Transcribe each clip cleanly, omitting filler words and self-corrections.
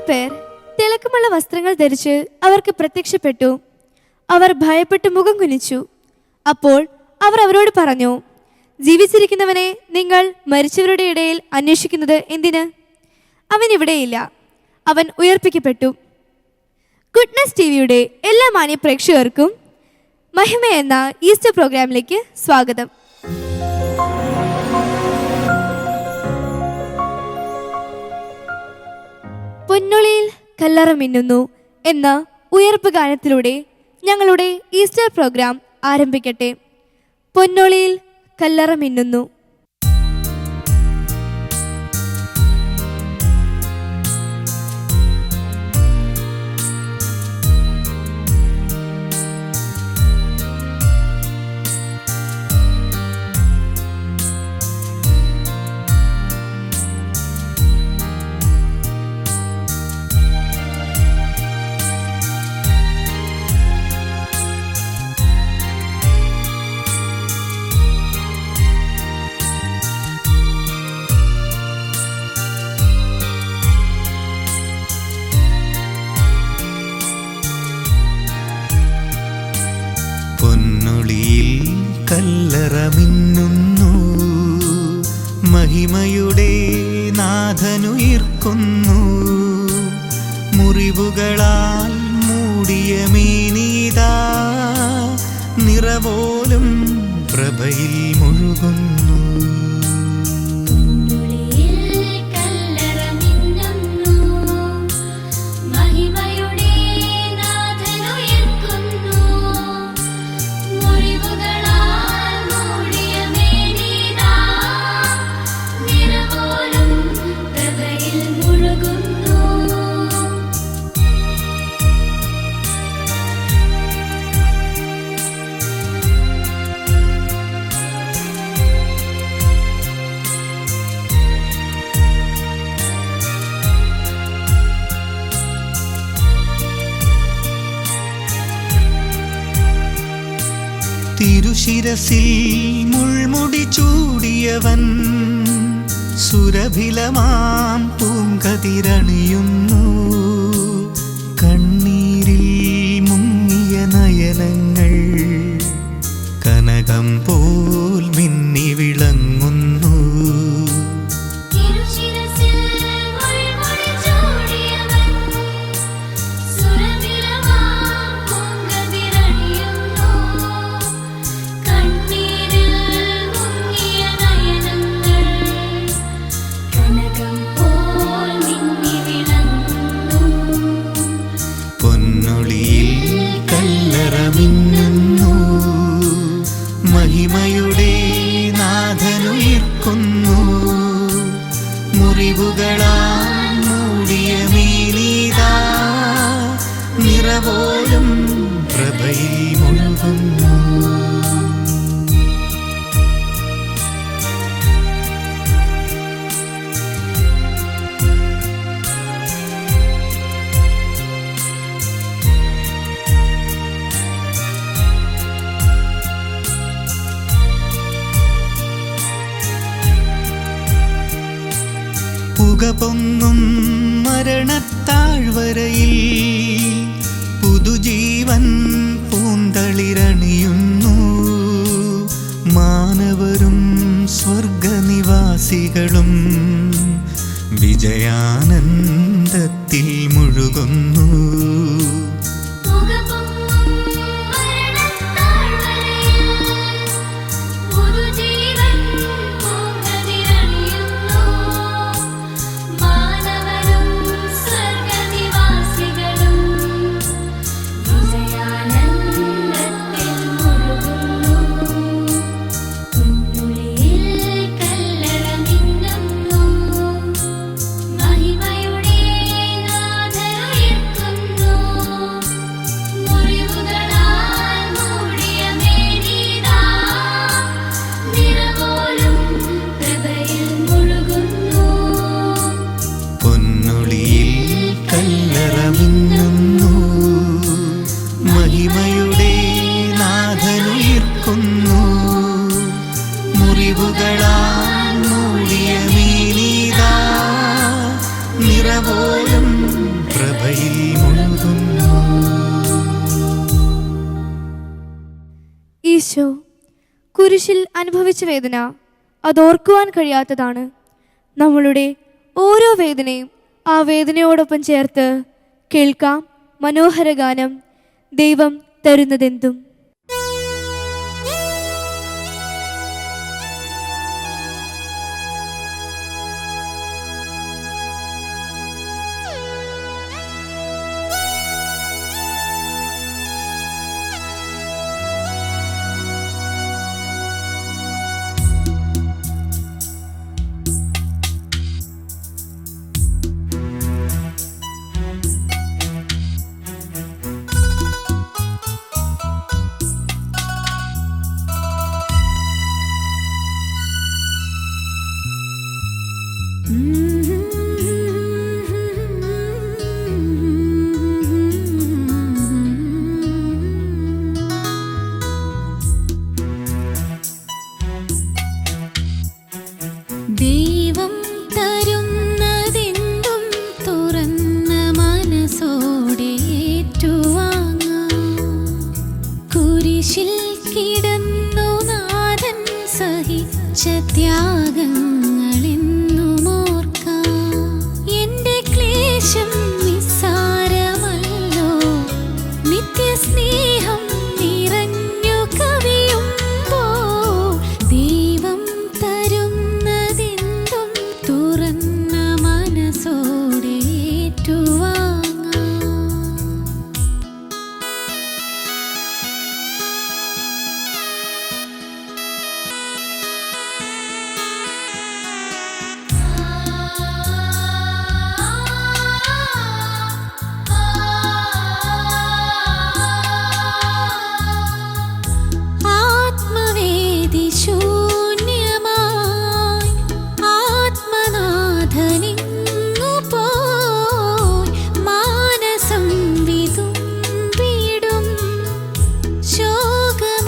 പേർ തിളക്കമുള്ള വസ്ത്രങ്ങൾ ധരിച്ച് അവർക്ക് പ്രത്യക്ഷപ്പെട്ടു. അവർ ഭയപ്പെട്ട് മുഖം കുനിച്ചു. അപ്പോൾ അവർ അവരോട് പറഞ്ഞു, ജീവിച്ചിരിക്കുന്നവനെ നിങ്ങൾ മരിച്ചവരുടെ ഇടയിൽ അന്വേഷിക്കുന്നത് എന്തിന്? അവൻ ഇവിടെയില്ല, അവൻ ഉയർപ്പിക്കപ്പെട്ടു. ഗുഡ്നസ് ടിവിയുടെ എല്ലാ മാന്യ പ്രേക്ഷകർക്കും മഹിമ എന്ന ഈസ്റ്റർ പ്രോഗ്രാമിലേക്ക് സ്വാഗതം. പൊന്നൊളിയിൽ കല്ലറ മിന്നുന്നു എന്ന ഉയർപ്പ് ഗാനത്തിലൂടെ ഞങ്ങളുടെ ഈസ്റ്റർ പ്രോഗ്രാം ആരംഭിക്കട്ടെ. പൊന്നൊളിയിൽ കല്ലറ മിന്നുന്നു. കല്ലറ മിന്നുന്നു, മഹിമയുടെ നാഥനുയിർക്കുന്നു. മുറിവുകളാൽ മൂടിയ മേനീതാ നിറപോലും പ്രഭയിൽ മുഴുകുന്നു. തിരുശിരസിൽ മുൾമുടി ചൂടിയവൻ സുരഭിലമാം പൂങ്കതിരണിയുന്നു. കണ്ണീരിൽ മുങ്ങിയ നയനങ്ങൾ കനകം പോൽ മിന്നി വിളങ്ങുന്നു. മഹിമയുടെ നാഥനുയിർക്കുന്നു. മുറിവുകളാൽ മൂടിയ മേനീതാ നിറപോലും പ്രഭയിൽ മുഴുകുന്നു. പുകപൊങ്ങും മരണത്താഴ്വരയിൽ പുതുജീവൻ പൂന്തളിരണിയുന്നു. മാനവരും സ്വർഗനിവാസികളും വിജയാനന്ദത്തിൽ മുഴുകുന്നു. Nana ഈശോ കുരിശിൽ അനുഭവിച്ച വേദന അതോർക്കുവാൻ കഴിയാത്തതാണ്. നമ്മളുടെ ഓരോ വേദനയും ആ വേദനയോടൊപ്പം ചേർത്ത് കേൾക്കാം മനോഹര ഗാനം ദൈവം തരുന്നതെന്തും. ദൈവം തരുന്നതെന്തും തുറന്ന മനസ്സോടെ ഏറ്റുവാങ്ങാം. കുരിശിൽ കിടന്നു നാഥൻ സഹിച്ച ത്യാഗങ്ങളെന്നും ഓർക്കാം. എന്റെ ക്ലേശം നിസ്സാരമല്ലോ, നിത്യസ്നേഹം നിറഞ്ഞു കവിയുമ്പോൾ ദൈവം തരുന്നതെന്തും തുറന്ന മനസ്സോടെ ഏറ്റുവാങ്ങാം. ആത്മവേദി ശൂന്യമായി ആത്മനാഥനിങ്ങു പോയി മാനസം വിതുമ്പിടും ശോകമൂകരാത്രിയിൽ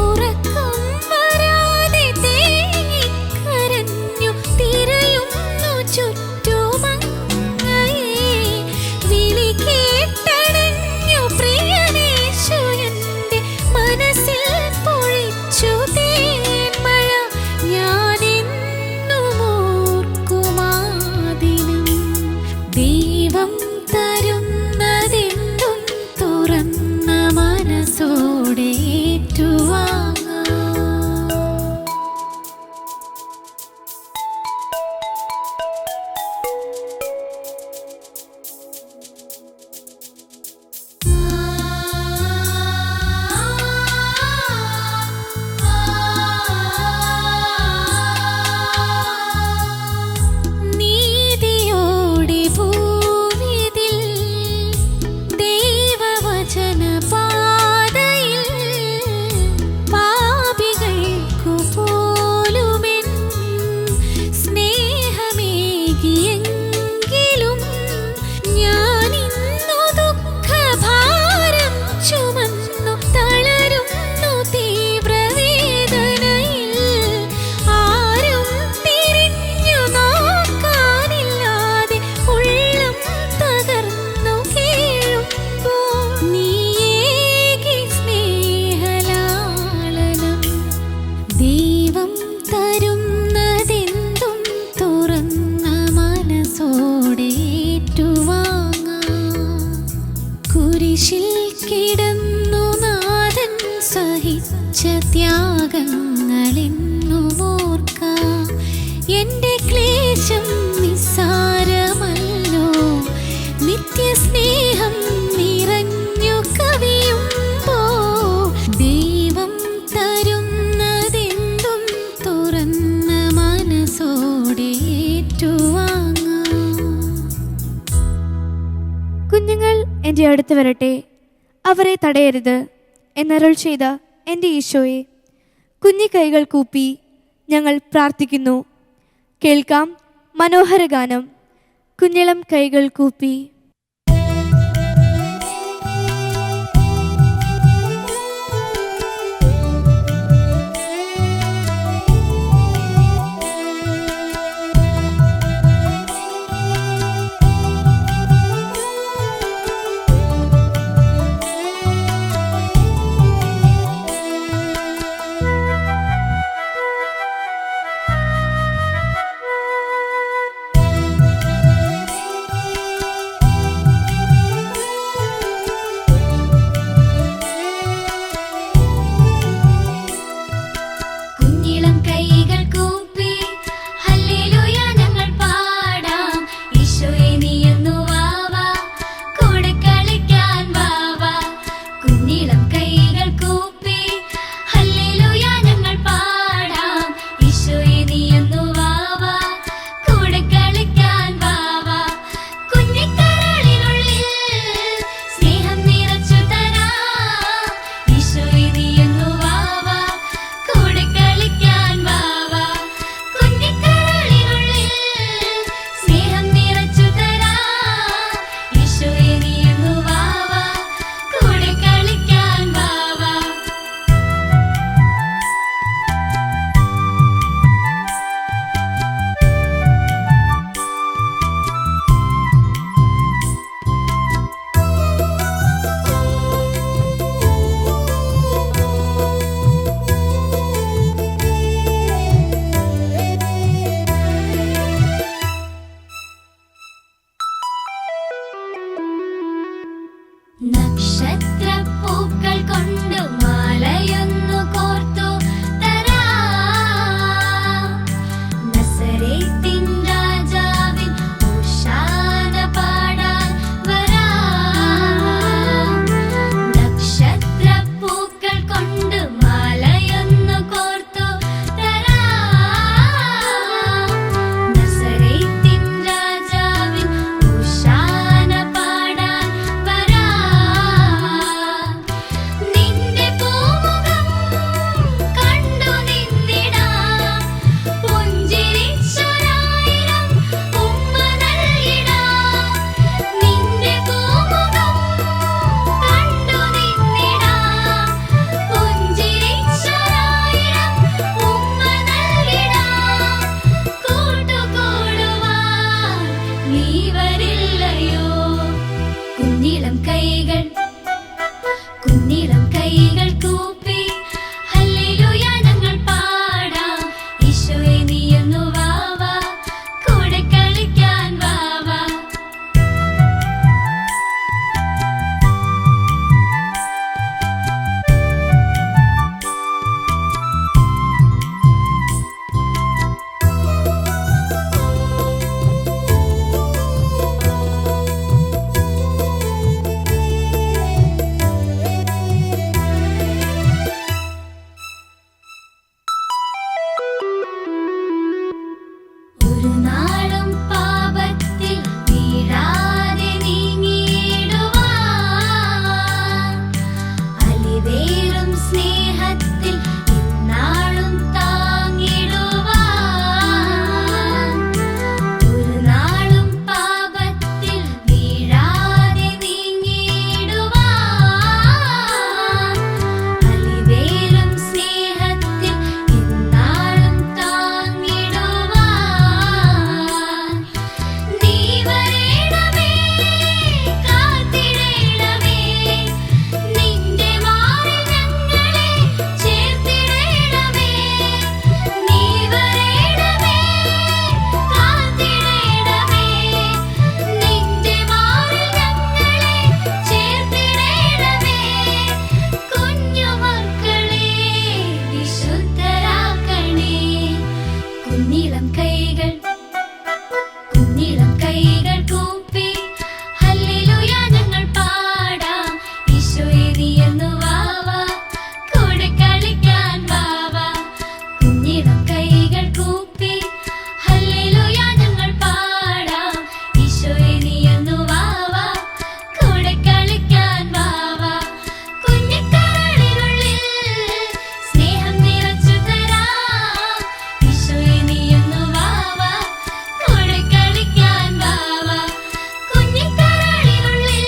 ഉറക്കം വരാതെ തേങ്ങിക്കരഞ്ഞു തിരയുന്നു ചുറ്റുമങ്ങയെ. വിളി കേട്ടടഞ്ഞു പ്രിയനേശു എന്റെ മനസ്സിൽ പൊഴിച്ചു തേന്മഴ. ഞാനെന്നും ഓർക്കുമാദിനം ദൈവം തരുന്നതെന്തും തുറന്ന മനസ്സോടെ ഏറ്റുവാങ്ങാം. നീതിയോടെ ഭൂവിതിൽ ദൈവവചന പാതയിൽ പാപികൾക്കു പോലുമെൻ സ്നേഹമേകിയെങ്കിലും ഞാനിന്നു ദുഃഖഭാരം ചുമന്നു തളരുന്നു തീവ്രവേദനയിൽ. ആരും തിരിഞ്ഞു നോക്കാനില്ലാതെ ഉള്ളം തകർന്നു കേഴുമ്പോൾ നീയേകി സ്നേഹലാളനം. ദൈവം തരുന്നതെന്തും തുറന്ന മനസ്സോടെ ഏറ്റുവാങ്ങാം. കുരിശിൽ കിടന്നു നാഥൻ സഹിച്ച ത്യാഗങ്ങളെന്നും ഓർക്കാം. എന്റെ ക്ലേശം നിസ്സാരമല്ലോ, നിത്യസ്നേഹം നിറഞ്ഞു കവിയുമ്പോൾ ദൈവം തരുന്നതെന്തും തുറന്ന മനസ്സോടെ ഏറ്റുവാങ്ങാം. കുഞ്ഞുങ്ങൾ എൻ്റെ അടുത്ത് വരട്ടെ, അവരെ തടയരുത് എന്നരുൾ ചെയ്ത എൻ്റെ ഈശോയെ, കുഞ്ഞി കൈകൾ കൂപ്പി ഞങ്ങൾ പ്രാർത്ഥിക്കുന്നു. കേൾക്കാം മനോഹര ഗാനം കുഞ്ഞിളം കൈകൾ കൂപ്പി. നക്ഷത്രപ്പൂക്കൾ കൊണ്ട് മാലയൊന്നു കോർത്തു തരാം. നസറേത്തിൻ രാജാവിൻ ഓശാന പാടാൻ വരാം. നക്ഷത്രപ്പൂക്കൾ കൊണ്ട് മാലയൊന്നു കോർത്തു തരാം. നസറേത്തിൻ രാജാവിൻ ഓശാന പാടാൻ വരാം. നിന്റെ പൂമുഖം കണ്ടു നിന്നിടാം. പുഞ്ചിരിച്ചൊരായിരം ഉമ്മ നൽകിടാം. നിന്റെ പൂമുഖം കണ്ടു നിന്നിടാം. പുഞ്ചിരിച്ചൊരായിരം ഉമ്മ നൽകിടാം. കൂട്ടുകൂടുവാൻ നീ വരില്ലയോ? കുഞ്ഞിളം കൈകൾ കൂപ്പി ഹല്ലേലൂയ ഞങ്ങൾ പാടാം. ഈശോയെ നീയൊന്നു വാവാ, കൂടെ കളിക്കാൻ വാവാ. ഒരു നാളും പാപത്തിൽ വീഴാതെ നീങ്ങിയിടുവാൻ, അലിവേറും സ്നേഹത്തിൽ ഇന്നാളും താങ്ങിടുവാൻ. ഒരു നാളും പാപത്തിൽ വീഴാതെ നീങ്ങിയിടുവാൻ, അലിവേറും സ്നേഹത്തിൽ ഇന്നാളും താങ്ങിടുവാൻ. നീ വരേണമേ, കാത്തിടേണമേ, നിന്റെ മാറിൽ ഞങ്ങളെ ചേർത്തിടേണമേ. നീ വരേണമേ, കാത്തിടേണമേ, നിന്റെ മാറിൽ ഞങ്ങളെ ചേർത്തിടേണമേ. കുഞ്ഞുമക്കളെ വിശുദ്ധരാക്കണേ. കുഞ്ഞിളം കൈകൾ കൂപ്പി ഹല്ലേലൂയ ഞങ്ങൾ പാടാം. ഈശോയെ നീയൊന്നു വാവാ, കൂടെ കളിക്കാൻ വാവാ. കുഞ്ഞിളം കൈകൾ കൂപ്പി ഹല്ലേലൂയ ഞങ്ങൾ പാടാം. ഈശോയെ നീയൊന്നു വാവാ, കൂടെ കളിക്കാൻ വാവാ. കുഞ്ഞിക്കരളിനുള്ളിൽ സ്നേഹം നിറച്ചു തരാം. ഈശോയെ നീയൊന്നു വാവാ, കൂടെ കളിക്കാൻ വാവാ. കുഞ്ഞിക്കരളിനുള്ളിൽ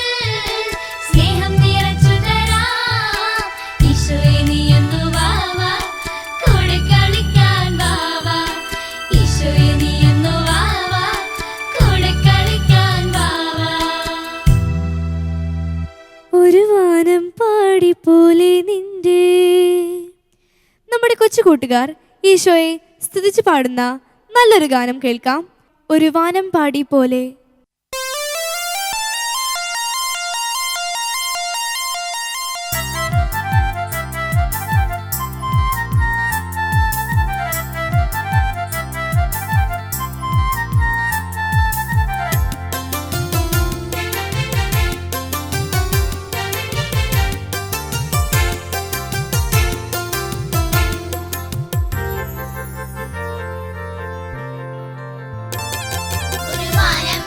സ്നേഹം നിറച്ചു തരാം. ഈശോയെ നീയൊന്നു വാവാ, കൂടെ കളിക്കാൻ വാവാ. ഈശോയെ നീയൊന്നു വാവാ, കൂടെ കളിക്കാൻ വാവാ. ഒരു വാനം പാടി പോലെ നിന്റെ. നമ്മുടെ കൊച്ചു കൂട്ടുകാർ ഈശോയെ സ്തുതിച്ചു പാടുന്ന നല്ലൊരു ഗാനം കേൾക്കാം. ഒരു വാനം പാടി പോലെ. ഒരു വാനം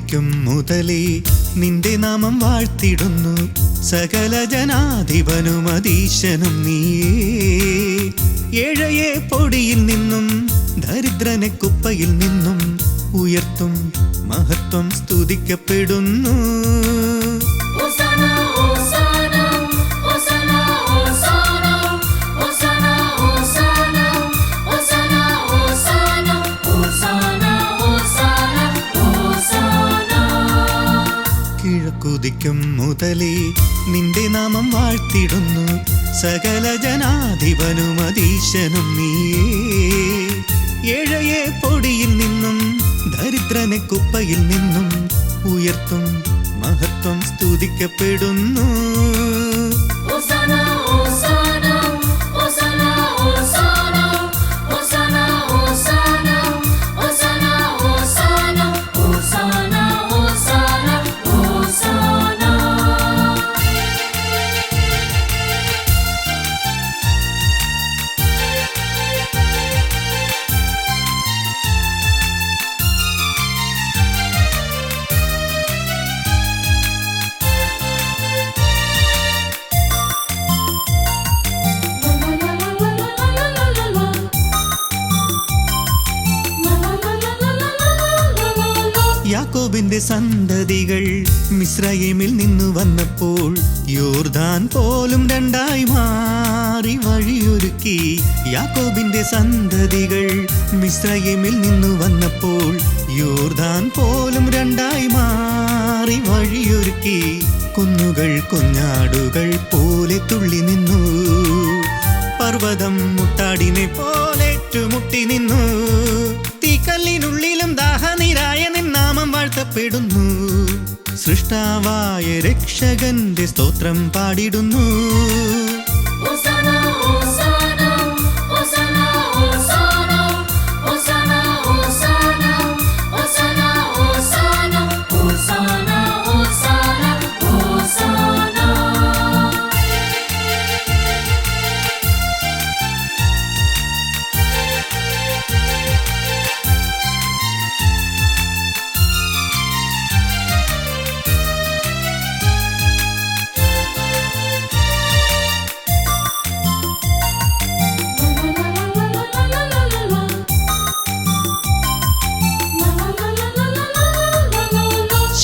കിഴക്കുദിക്കും മുതലേ നിന്റെ നാമം വാഴ്ത്തിടുന്നു. സകല ജനാധിപനും അതീശനും നീയേ. ഏഴയെ പൊടിയിൽ നിന്നും ദരിദ്രനെ കുപ്പയിൽ നിന്നും ഉയർത്തും മഹത്വം സ്തുതിക്കപ്പെടുന്നു. കിഴക്കുദിക്കും മുതലേ നിന്റെ നാമം വാഴ്ത്തിടുന്നു. സകല ജനാധിപനും അതീശനും നീയേ. ഏഴയെ പൊടിയിൽ നിന്നും ദരിദ്രനെ കുപ്പയിൽ നിന്നും ഉയർത്തും മഹത്വം സ്തുതിക്കപ്പെടുന്നു. യാക്കോബിന്റെ സന്തതികൾ മിസ്രയീമിൽ നിന്നു വന്നപ്പോൾ യോർദാൻ പോലും രണ്ടായി മാറി വഴിയൊരുക്കി. യാക്കോബിന്റെ സന്തതികൾ മിസ്രയീമിൽ നിന്നു വന്നപ്പോൾ യോർദാൻ പോലും രണ്ടായി മാറി വഴിയൊരുക്കി. കുന്നുകൾ കുഞ്ഞാടുകൾ പോലെ തുള്ളി നിന്നു. പർവ്വതം മുട്ടാടിനെ പോലേറ്റുമുട്ടി നിന്നു. തീക്കല്ലിനുള്ളിലും ദാഹനിരായ നിന്നാമം വാഴ്ത്തപ്പെടുന്നു. സൃഷ്ടാവായ രക്ഷകന്റെ സ്തോത്രം പാടിടുന്നു.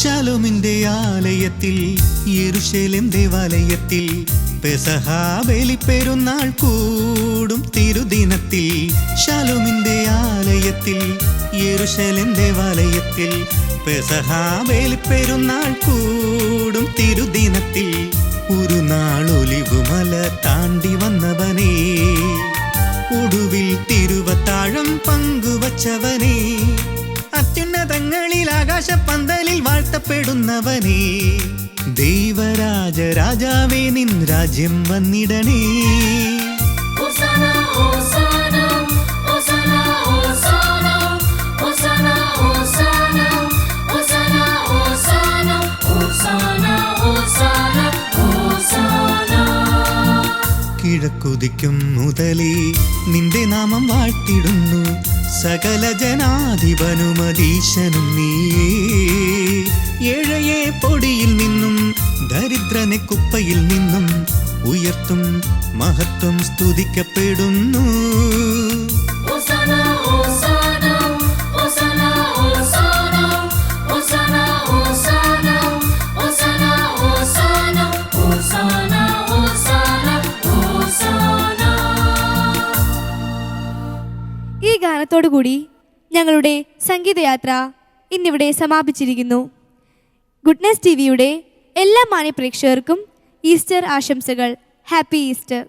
ശലോമിന്റെ ആലയത്തിൽ യെരൂശലേം ദേവാലയത്തിൽ പെസഹ ബലിപ്പെരുന്നാൾ കൂടും തിരുദിനത്തിൽ. ശലോമിന്റെ ആലയത്തിൽ യെരൂശലേം ദേവാലയത്തിൽ പെസഹ ബലിപ്പെരുന്നാൾ കൂടും തിരുദിനത്തിൽ. ഒരു നാൾ ഒലിവുമല താണ്ടി വന്നവനേ, ഒടുവിൽ തിരുവത്താഴം പങ്കുവച്ചവനേ, അത്യുന്നതങ്ങളിൽ ആകാശപ്പന്തലിൽ വാഴ്ത്തപ്പെടുന്നവനേ, ദൈവരാജ രാജാവേ നിൻ രാജ്യം വന്നിടണേ. കിഴക്കുദിക്കും മുതലേ നിന്റെ നാമം വാഴ്ത്തിടുന്നു. സകല ജനാധിപനും അതീശനും നീയേ. ഏഴയെ പൊടിയിൽ നിന്നും ദരിദ്രനെ കുപ്പയിൽ നിന്നും ഉയർത്തും മഹത്വം സ്തുതിക്കപ്പെടുന്നു. ഈ ഗാനത്തോടുകൂടി ഞങ്ങളുടെ സംഗീതയാത്ര ഇന്നിവിടെ സമാപിച്ചിരിക്കുന്നു. ഗുഡ്നസ് ടിവിയുടെ എല്ലാ മാന്യ പ്രേക്ഷകർക്കും ഈസ്റ്റർ ആശംസകൾ. Happy Easter.